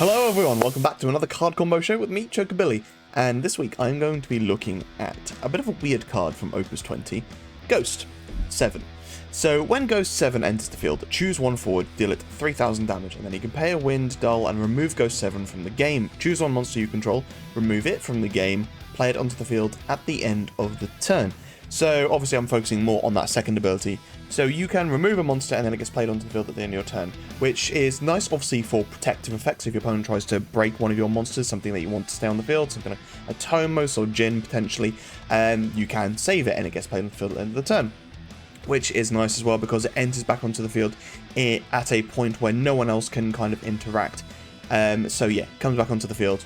Hello everyone, welcome back to another card combo show with me, Chocobilly, and this week I'm going to be looking at a bit of a weird card from Opus 20, Ghost 7. So when Ghost 7 enters the field, choose one forward, deal it 3000 damage, and then you can pay a wind, dull, and remove Ghost 7 from the game. Choose one monster you control, remove it from the game, play it onto the field at the end of the turn. So obviously I'm focusing more on that second ability. So you can remove a monster and then it gets played onto the field at the end of your turn, which is nice obviously for protective effects. If your opponent tries to break one of your monsters, something that you want to stay on the field, something like a Tomos or Jin potentially, you can save it and it gets played on the field at the end of the turn. Which is nice as well because it enters back onto the field at a point where no one else can kind of interact. So yeah, comes back onto the field,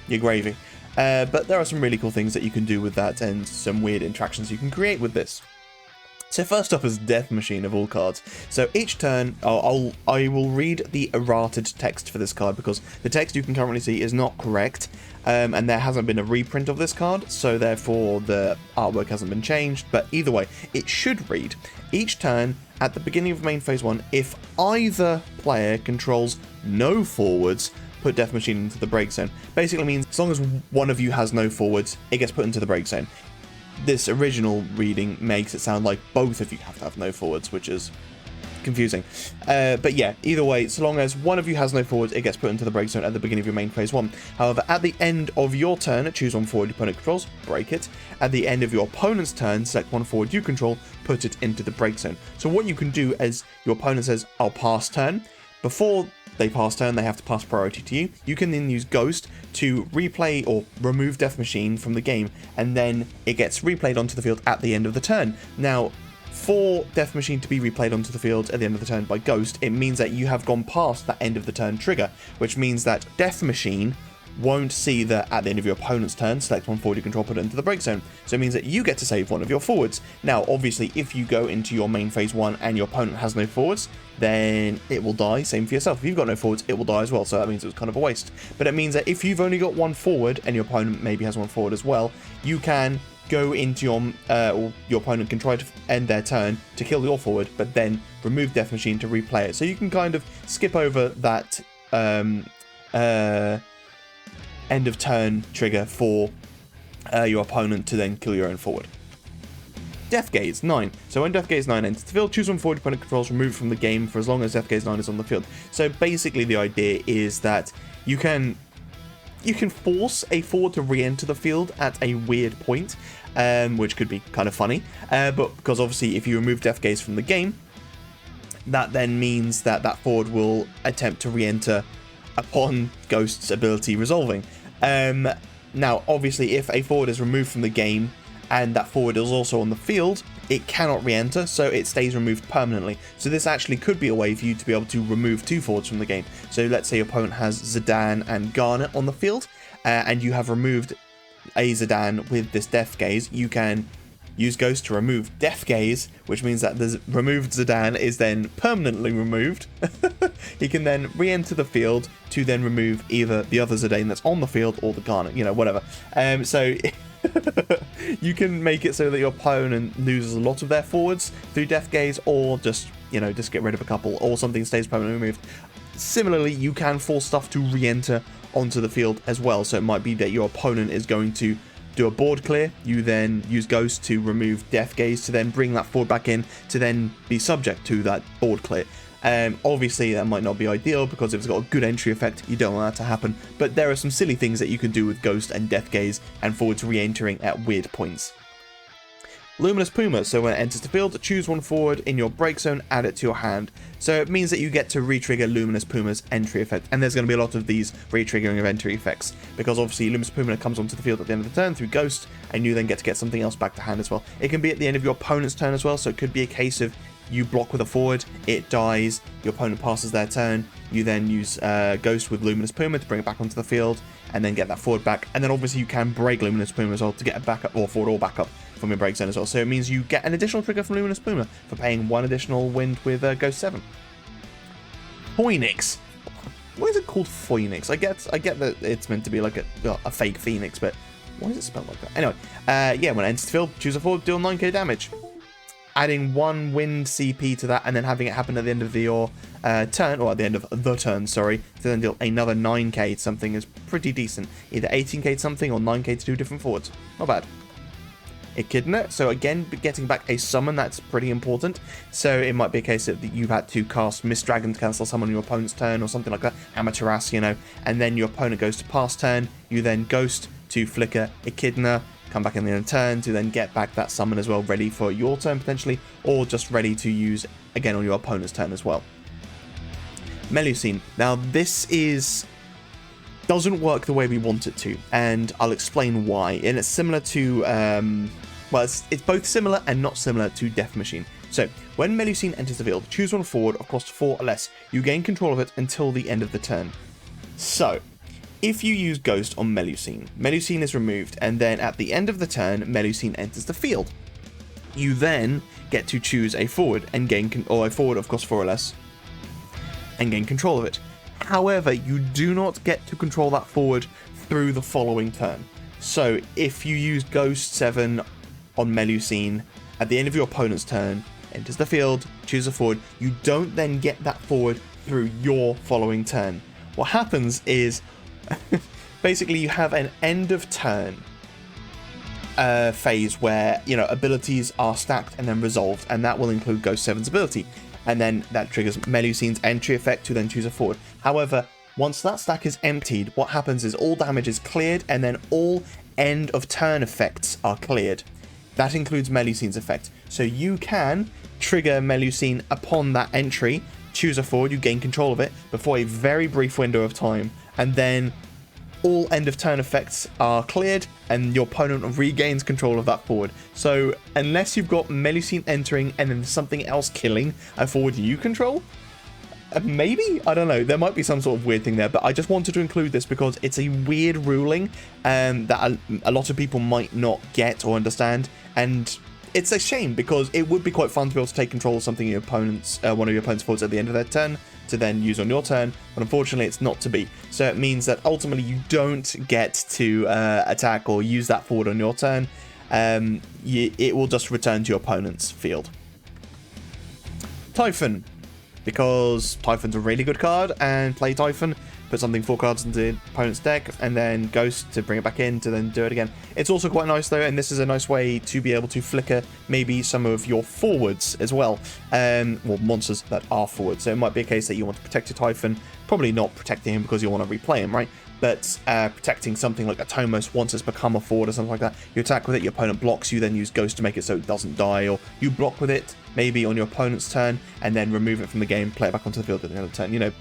you're gravy. But there are some really cool things that you can do with that and some weird interactions you can create with this. So first up is Death Machine of all cards. So each turn, I will read the errated text for this card because the text you can currently see is not correct, and there hasn't been a reprint of this card, so therefore the artwork hasn't been changed. But either way, it should read, each turn at the beginning of main phase 1, if either player controls no forwards, put Death Machine into the break zone. Basically means as long as one of you has no forwards, it gets put into the break zone. This original reading makes it sound like both of you have to have no forwards, which is confusing. But yeah, either way, so long as one of you has no forwards, it gets put into the break zone at the beginning of your main phase 1. However, at the end of your turn, choose one forward your opponent controls, break it. At the end of your opponent's turn, select one forward you control, put it into the break zone. So what you can do is your opponent says, I'll pass turn. Before they pass turn, they have to pass priority to you. You can then use Ghost to replay or remove Death Machine from the game, and then it gets replayed onto the field at the end of the turn. Now, for Death Machine to be replayed onto the field at the end of the turn by Ghost, it means that you have gone past that end of the turn trigger, which means that Death Machine won't see that at the end of your opponent's turn, select one forward you control, put it into the break zone. So it means that you get to save one of your forwards. Now, obviously, if you go into your main phase 1 and your opponent has no forwards, then it will die. Same for yourself. If you've got no forwards, it will die as well. So that means it was kind of a waste. But it means that if you've only got one forward and your opponent maybe has one forward as well, you can go into or your opponent can try to end their turn to kill your forward, but then remove Death Machine to replay it. So you can kind of skip over that end of turn trigger for your opponent to then kill your own forward. Death Gaze 9. So when Death Gaze 9 enters the field, choose one forward your opponent controls, remove it from the game for as long as Death Gaze 9 is on the field. So basically the idea is that you can force a forward to re-enter the field at a weird point, which could be kind of funny, but because obviously if you remove Death Gaze from the game, that then means that that forward will attempt to re-enter upon Ghost's ability resolving. Now, obviously, if a forward is removed from the game and that forward is also on the field, it cannot re-enter, so it stays removed permanently. So this actually could be a way for you to be able to remove two forwards from the game. So let's say your opponent has Zidane and Garnet on the field, and you have removed a Zidane with this Death Gaze. You can use Ghost to remove Death Gaze, which means that the removed Zidane is then permanently removed. He can then re-enter the field to then remove either the other Zidane that's on the field or the Garnet, you know, whatever. So you can make it so that your opponent loses a lot of their forwards through Death Gaze, or just, you know, just get rid of a couple, or something stays permanently removed. Similarly, you can force stuff to re-enter onto the field as well. So it might be that your opponent is going to do a board clear, you then use Ghost to remove Death Gaze to then bring that forward back in to then be subject to that board clear. Obviously that might not be ideal because if it's got a good entry effect, you don't want that to happen, but there are some silly things that you can do with Ghost and Death Gaze and forwards re-entering at weird points. Luminous Puma, so when it enters the field, choose one forward in your break zone, add it to your hand. So it means that you get to re-trigger Luminous Puma's entry effect, and there's going to be a lot of these re-triggering of entry effects, because obviously Luminous Puma comes onto the field at the end of the turn through Ghost, and you then get to get something else back to hand as well. It can be at the end of your opponent's turn as well, so it could be a case of you block with a forward, it dies, your opponent passes their turn, you then use Ghost with Luminous Puma to bring it back onto the field, and then get that forward back, and then obviously you can break Luminous Puma as well to get a backup, or forward or backup from your break zone as well. So it means you get an additional trigger from Luminous Puma for paying one additional wind with Ghost 7. Phoenix. Why is it called Phoenix? I get that it's meant to be like a fake phoenix, but why is it spelled like that? Anyway, yeah, when it enters the field, choose a forward, deal 9k damage. adding 1 wind CP to that and then having it happen at the end of your turn, or at the end of the turn, sorry, to then deal another 9k something is pretty decent. Either 18k something or 9k to 2 different forwards. Not bad. Echidna, so again, getting back a summon, that's pretty important. So it might be a case that you've had to cast Mist Dragon to cancel summon on your opponent's turn or something like that, Amaterasu, you know, and then your opponent goes to pass turn, you then Ghost to flicker Echidna, come back in the end of turn to then get back that summon as well, ready for your turn potentially, or just ready to use again on your opponent's turn as well. Melusine, now this doesn't work the way we want it to, and I'll explain why. And it's similar to, well, it's both similar and not similar to Death Machine. So, when Melusine enters the field, choose one forward of cost 4 or less. You gain control of it until the end of the turn. So, if you use Ghost on Melusine, Melusine is removed, and then at the end of the turn, Melusine enters the field. You then get to choose a forward and or a forward of cost 4 or less, and gain control of it. However, you do not get to control that forward through the following turn. So, if you use Ghost 7 on Melusine, at the end of your opponent's turn, enters the field, choose a forward, you don't then get that forward through your following turn. What happens is, basically you have an end of turn phase where, you know, abilities are stacked and then resolved, and that will include Ghost 7's ability. And then that triggers Melusine's entry effect to then choose a forward. However, once that stack is emptied, what happens is all damage is cleared and then all end of turn effects are cleared. That includes Melusine's effect. So you can trigger Melusine upon that entry, choose a forward, you gain control of it before a very brief window of time, and then all end of turn effects are cleared and your opponent regains control of that forward. So unless you've got Melusine entering and then something else killing a forward you control, maybe? I don't know. There might be some sort of weird thing there, but I just wanted to include this because it's a weird ruling that a lot of people might not get or understand, and it's a shame because it would be quite fun to be able to take control of something your opponent's, one of your opponent's forwards at the end of their turn to then use on your turn, but unfortunately it's not to be. So it means that ultimately you don't get to attack or use that forward on your turn. It will just return to your opponent's field. Typhon, because Typhon's a really good card, and play Typhon, put something 4 cards into the opponent's deck, and then Ghost to bring it back in to then do it again. It's also quite nice though, and this is a nice way to be able to flicker maybe some of your forwards as well, well, monsters that are forwards. So it might be a case that you want to protect your Typhon, probably not protecting him because you want to replay him, right? But protecting something like a Tomos once it's become a forward or something like that. You attack with it, your opponent blocks, you then use Ghost to make it so it doesn't die, or you block with it maybe on your opponent's turn and then remove it from the game, play it back onto the field at the end of the turn. You know,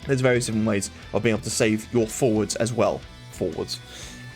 there's various different ways of being able to save your forwards as well.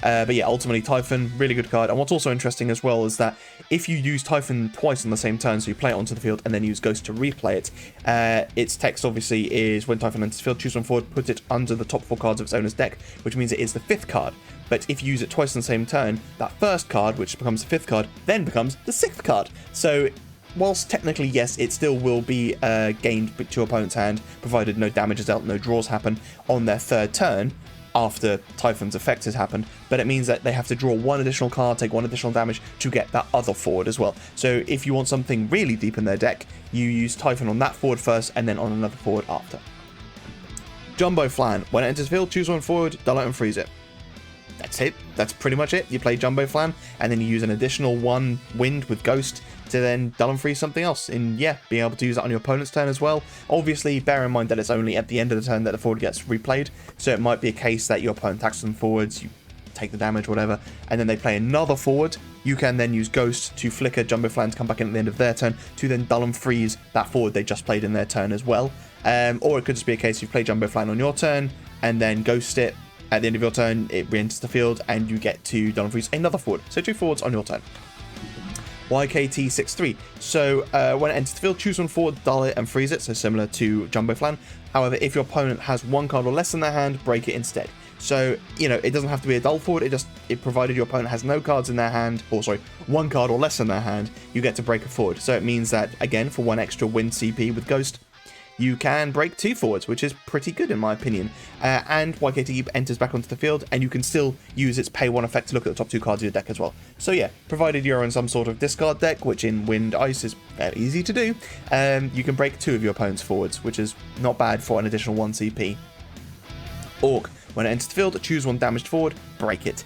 But yeah, ultimately Typhon, really good card. And what's also interesting as well is that if you use Typhon twice on the same turn, so you play it onto the field and then use Ghost to replay it, its text obviously is when Typhon enters the field, choose one forward, put it under the top 4 cards of its owner's deck, which means it is the 5th card. But if you use it twice on the same turn, that first card, which becomes the 5th card, then becomes the 6th card. So whilst technically, yes, it still will be gained to your opponent's hand, provided no damage is dealt, no draws happen on their 3rd turn after Typhon's effect has happened, but it means that they have to draw 1 additional card, take 1 additional damage to get that other forward as well. So if you want something really deep in their deck, you use Typhon on that forward first and then on another forward after. Jumbo Flan. When it enters the field, choose one forward, dull it and freeze it. That's it. That's pretty much it. You play Jumbo Flan, and then you use an additional 1 wind with Ghost to then dull and freeze something else. And yeah, being able to use that on your opponent's turn as well. Obviously, bear in mind that it's only at the end of the turn that the forward gets replayed. So it might be a case that your opponent attacks them forwards, you take the damage, whatever, and then they play another forward. You can then use Ghost to flicker Jumbo Flan to come back in at the end of their turn to then dull and freeze that forward they just played in their turn as well. Or it could just be a case you play Jumbo Flan on your turn and then Ghost it. At the end of your turn, it re-enters the field, and you get to dull and freeze another forward. So 2 forwards on your turn. YKT63. So when it enters the field, choose one forward, dull it, and freeze it. So similar to Jumbo Flan. However, if your opponent has 1 card or less in their hand, break it instead. So, you know, it doesn't have to be a dull forward. It provided your opponent has no cards in their hand, or sorry, 1 card or less in their hand, you get to break a forward. So it means that, again, for 1 extra win CP with Ghost, you can break 2 forwards, which is pretty good in my opinion. And YKT enters back onto the field, and you can still use its pay 1 effect to look at the top 2 cards of your deck as well. So yeah, provided you're in some sort of discard deck, which in Wind Ice is fairly easy to do, you can break 2 of your opponent's forwards, which is not bad for an additional 1 CP. Orc, when it enters the field, choose 1 damaged forward, break it.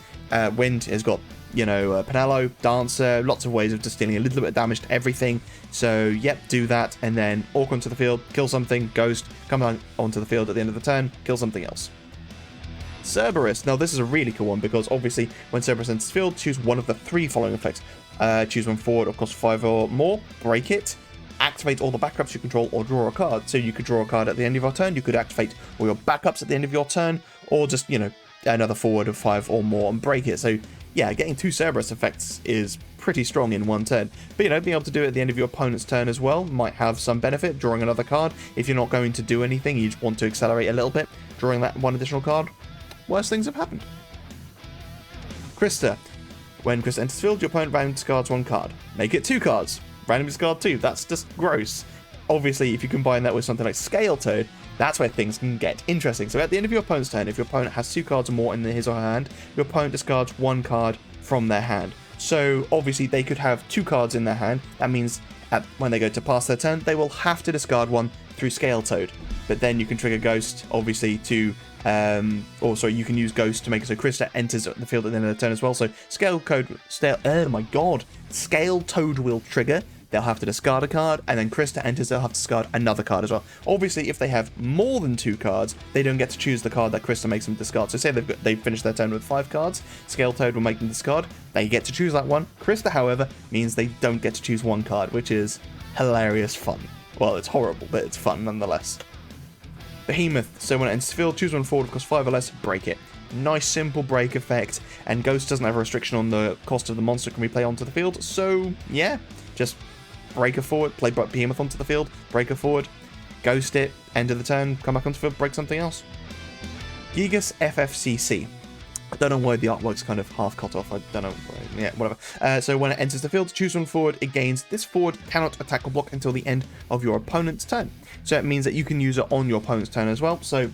Wind has got, you know, Pinello, Dancer, lots of ways of just dealing a little bit of damage to everything. So, yep, do that, and then Orc onto the field, kill something, Ghost, come on onto the field at the end of the turn, kill something else. Cerberus. Now, this is a really cool one, because obviously, when Cerberus enters the field, choose 1 of the 3 following effects. Choose 1 forward, or cost 5 or more, break it, activate all the backups you control, or draw a card. So you could draw a card at the end of your turn, you could activate all your backups at the end of your turn, or just, you know, another forward of 5 or more and break it. So yeah, getting 2 Cerberus effects is pretty strong in 1 turn. But, you know, being able to do it at the end of your opponent's turn as well might have some benefit, drawing another card. If you're not going to do anything, you just want to accelerate a little bit, drawing that 1 additional card. Worse things have happened. Krista. When Krista enters the field, your opponent randomly discards 1 card. Make it 2 cards. Randomly discard 2. That's just gross. Obviously, if you combine that with something like Scale Toad, that's where things can get interesting. So at the end of your opponent's turn, if your opponent has 2 cards or more in his or her hand, your opponent discards 1 card from their hand. So obviously they could have 2 cards in their hand. That means when they go to pass their turn, they will have to discard 1 through Scale Toad. But then you can trigger Ghost, obviously, to you can use Ghost to make it so Krista enters the field at the end of the turn as well. So Scale Toad will trigger. They'll have to discard a card, and then Krista enters, they'll have to discard another card as well. Obviously, if they have more than 2 cards, they don't get to choose the card that Krista makes them discard. So say they've finished their turn with 5 cards, Scale Toad will make them discard, they get to choose that one. Krista, however, means they don't get to choose 1 card, which is hilarious fun. Well, it's horrible, but it's fun nonetheless. Behemoth, so when it enters the field, choose 1 forward, cost 5 or less, break it. Nice simple break effect, and Ghost doesn't have a restriction on the cost of the monster can be played onto the field, so yeah, just break a forward, play Behemoth onto the field, break a forward, Ghost it, end of the turn, come back onto the field, break something else. Gigas FFCC. I don't know why the artwork's kind of half cut off, I don't know, yeah, whatever. So when it enters the field, choose 1 forward, it gains this forward cannot attack or block until the end of your opponent's turn. So it means that you can use it on your opponent's turn as well. So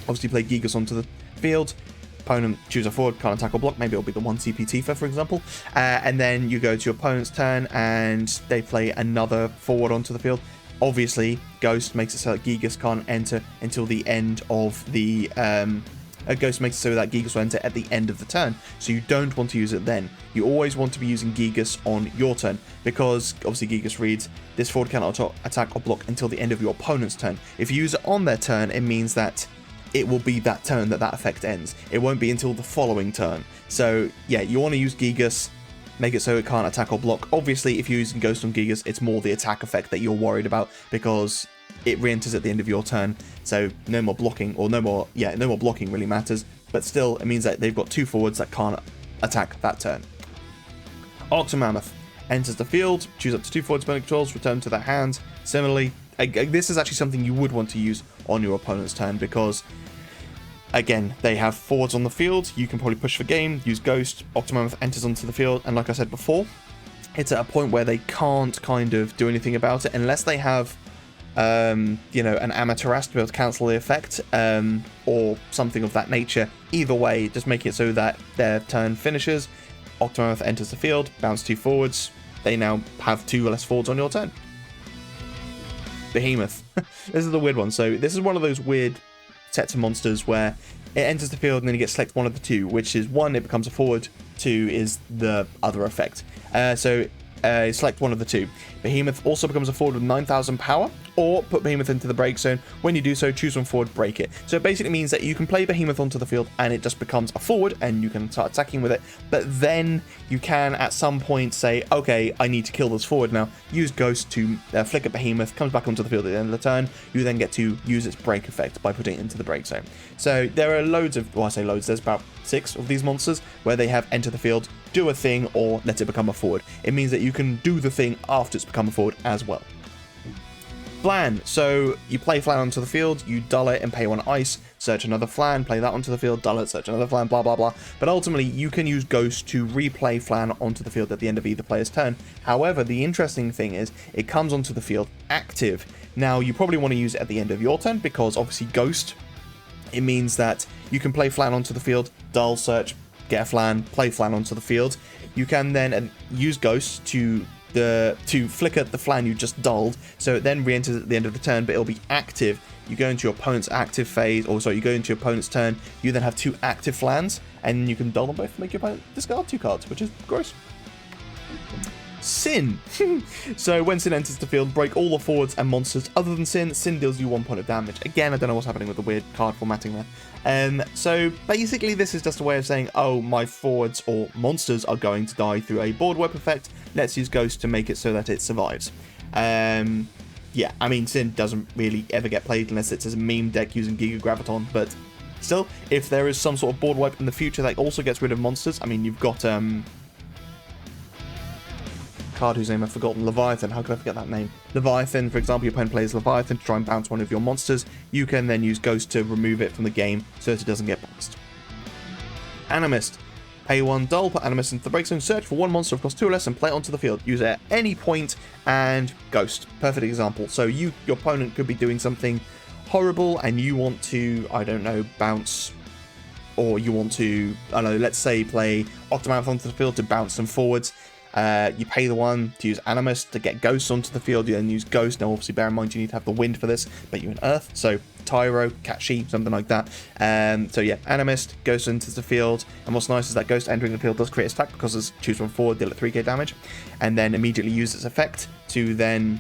obviously play Gigas onto the field, opponent choose a forward, can't attack or block, maybe it'll be the 1 CP Tifa, for example, and then you go to your opponent's turn and they play another forward onto the field. Obviously, Ghost makes it so that Gigas can't enter until the end of the Ghost makes it so that Gigas will enter at the end of the turn, so you don't want to use it then. You always want to be using Gigas on your turn, because obviously Gigas reads, this forward cannot attack or block until the end of your opponent's turn. If you use it on their turn, it means that it will be that turn that effect ends. It won't be until the following turn. So yeah, you want to use Gigas, make it so it can't attack or block. Obviously, if you're using Ghost on Gigas, it's more the attack effect that you're worried about, because it re-enters at the end of your turn, so no more blocking, or no more blocking really matters, but still, it means that they've got 2 forwards that can't attack that turn. Octomammoth enters the field, choose up to 2 forwards opponent controls, return to their hands. Similarly, this is actually something you would want to use on your opponent's turn, because again, they have forwards on the field, you can probably push for game, use Ghost, Octomammoth enters onto the field, and like I said before, it's at a point where they can't kind of do anything about it unless they have you know, an Amaterasu to be able to cancel the effect, or something of that nature. Either way, just make it so that their turn finishes, Octomammoth enters the field, bounce 2 forwards, they now have 2 less forwards on your turn. Behemoth. This is the weird one. So this is one of those weird sets of monsters where it enters the field and then you get select one of the 2, which is 1, it becomes a forward, 2 is the other effect. Select one of the 2. Behemoth also becomes a forward with 9,000 power, or put Behemoth into the break zone. When you do so, choose 1 forward, break it. So it basically means that you can play Behemoth onto the field and it just becomes a forward and you can start attacking with it, but then you can at some point say, okay, I need to kill this forward now. Use Ghost to flick at Behemoth, comes back onto the field at the end of the turn. You then get to use its break effect by putting it into the break zone. So there are loads of, well, I say loads, there's about 6 of these monsters where they have enter the field, do a thing, or let it become a forward. It means that you can do the thing after it's become a forward as well. Flan. So you play Flan onto the field, you dull it and pay 1 ice, search another Flan, play that onto the field, dull it, search another Flan, blah, blah, blah. But ultimately, you can use Ghost to replay Flan onto the field at the end of either player's turn. However, the interesting thing is it comes onto the field active. Now, you probably want to use it at the end of your turn because obviously Ghost, it means that you can play Flan onto the field, dull, search, get a Flan, play Flan onto the field. You can then use Ghost to flicker the Flan you just dulled, so it then re-enters at the end of the turn, but it'll be active. You go into your opponent's active phase, or sorry, you go into your opponent's turn, you then have 2 active Flans, and you can dull them both to make your opponent discard 2 cards, which is gross. Sin. So when Sin enters the field, break all the forwards and monsters other than Sin. Sin deals you 1 point of damage. Again, I don't know what's happening with the weird card formatting there. So basically this is just a way of saying, oh, my forwards or monsters are going to die through a board wipe effect. Let's use Ghost to make it so that it survives. Yeah, I mean, Sin doesn't really ever get played unless it's as a meme deck using Giga Graviton, but still, if there is some sort of board wipe in the future that also gets rid of monsters, I mean, you've got card whose name I've forgotten, Leviathan. How could I forget that name? Leviathan, for example, your opponent plays Leviathan to try and bounce one of your monsters. You can then use Ghost to remove it from the game so that it doesn't get bounced. Animist. Pay 1 dull, put Animist into the break zone, search for 1 monster of cost 2 or less, and play it onto the field. Use it at any point, and Ghost. Perfect example. So your opponent could be doing something horrible, and you want to, I don't know, bounce, or you want to, I don't know, let's say play Octomouth onto the field to bounce them forwards. You pay the 1 to use Animist to get Ghosts onto the field. You then use Ghost. Now, obviously, bear in mind you need to have the wind for this, but you're in Earth, so Tyro, Catchy, something like that. So yeah, Animist, Ghost enters the field, and what's nice is that Ghost entering the field does create a stack because it's choose 1 forward, deal at 3k damage, and then immediately use its effect to then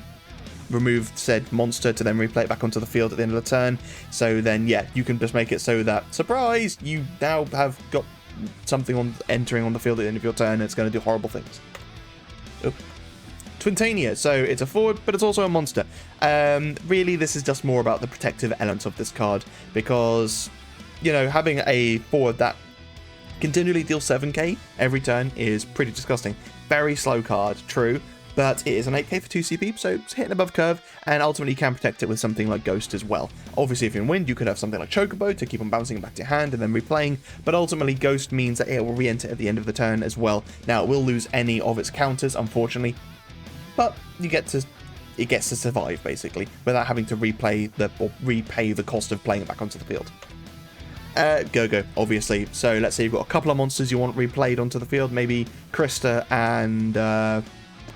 remove said monster to then replay it back onto the field at the end of the turn. So then, yeah, you can just make it so that, surprise, you now have got something entering on the field at the end of your turn, and it's going to do horrible things. Twintania, so it's a forward, but it's also a monster. Really, this is just more about the protective elements of this card, because, you know, having a forward that continually deals 7k every turn is pretty disgusting. Very slow card, true, but it is an 8k for 2 CP, so it's hitting above curve, and ultimately you can protect it with something like Ghost as well. Obviously, if you're in Wind, you could have something like Chocobo to keep on bouncing it back to your hand and then replaying, but ultimately Ghost means that it will re-enter at the end of the turn as well. Now, it will lose any of its counters, unfortunately, but it gets to survive, basically, without having to repay the cost of playing it back onto the field. Go-Go, obviously. So let's say you've got a couple of monsters you want replayed onto the field, maybe Krista and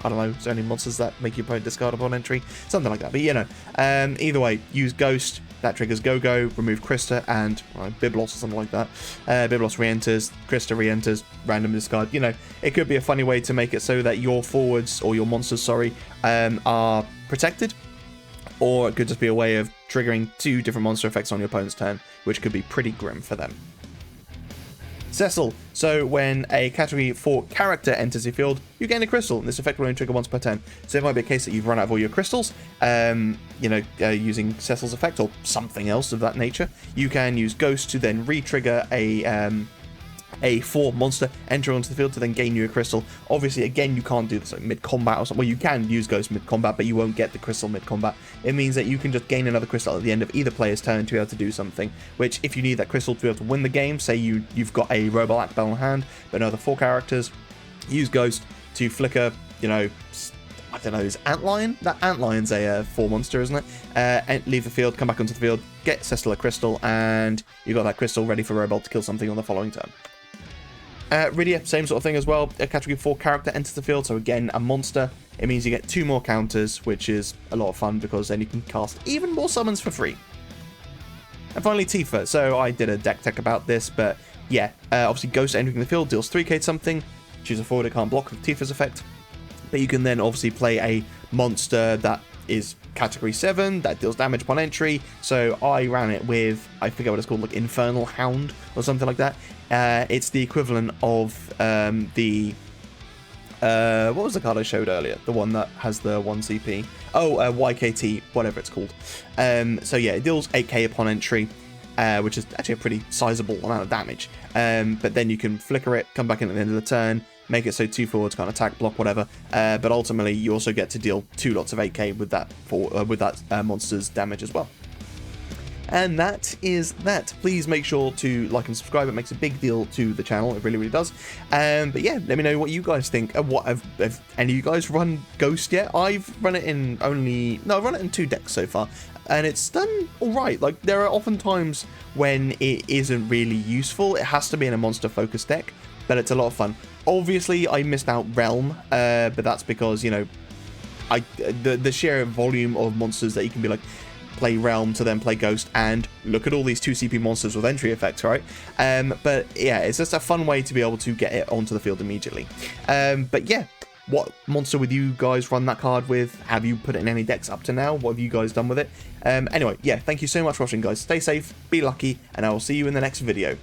I don't know, is there any monsters that make your opponent discard upon entry? Something like that, but you know. Either way, use Ghost, that triggers Go-Go, remove Krista, and Biblos or something like that. Biblos re-enters, Krista re-enters, random discard. You know, it could be a funny way to make it so that your forwards, or your monsters, sorry, are protected. Or it could just be a way of triggering 2 different monster effects on your opponent's turn, which could be pretty grim for them. Cecil. So when a category 4 character enters your field, you gain a crystal, and this effect will only trigger once per turn. So it might be a case that you've run out of all your crystals, using Cecil's effect or something else of that nature. You can use Ghost to then re-trigger a 4 monster enter onto the field to then gain you a crystal. Obviously, again, you can't do this like mid-combat or something. Well, you can use Ghost mid-combat, but you won't get the crystal mid-combat. It means that you can just gain another crystal at the end of either player's turn to be able to do something, which if you need that crystal to be able to win the game, say you've got a Robot Bell in hand, but another 4 characters, use Ghost to flicker, I don't know, is Antlion? That Antlion's a 4 monster, isn't it? And leave the field, come back onto the field, get Cecil a crystal, and you've got that crystal ready for Robot to kill something on the following turn. Rydia, same sort of thing as well. A category 4 character enters the field, so again, a monster. It means you get 2 more counters, which is a lot of fun because then you can cast even more summons for free. And finally, Tifa. So I did a deck tech about this, but yeah, obviously Ghost entering the field deals 3k something. Choose a forward, it can't block with Tifa's effect. But you can then obviously play a monster that is category 7 that deals damage upon entry. So I ran it with, I forget what it's called, like Infernal Hound or something like that. It's the equivalent of what was the card I showed earlier? The one that has the 1 CP. Oh, YKT, whatever it's called. So yeah, it deals 8k upon entry, which is actually a pretty sizable amount of damage. But then you can flicker it, come back in at the end of the turn, make it so 2 forwards can't attack, block, whatever. But ultimately, you also get to deal 2 lots of 8k with that monster's damage as well. And that is that. Please make sure to like and subscribe. It makes a big deal to the channel. It really, really does. But yeah, let me know what you guys think. Have any of you guys run Ghost yet? I've run it in I've run it in 2 decks so far, and it's done all right. Like, there are often times when it isn't really useful. It has to be in a monster-focused deck, but it's a lot of fun. Obviously, I missed out Realm, but that's because, you know, the sheer volume of monsters that you can be like, play Realm to then play Ghost, and look at all these 2 CP monsters with entry effects, right? But yeah, it's just a fun way to be able to get it onto the field immediately. But yeah, what monster would you guys run that card with? Have you put it in any decks up to now? What have you guys done with it? Anyway, yeah, thank you so much for watching, guys. Stay safe, be lucky, and I will see you in the next video.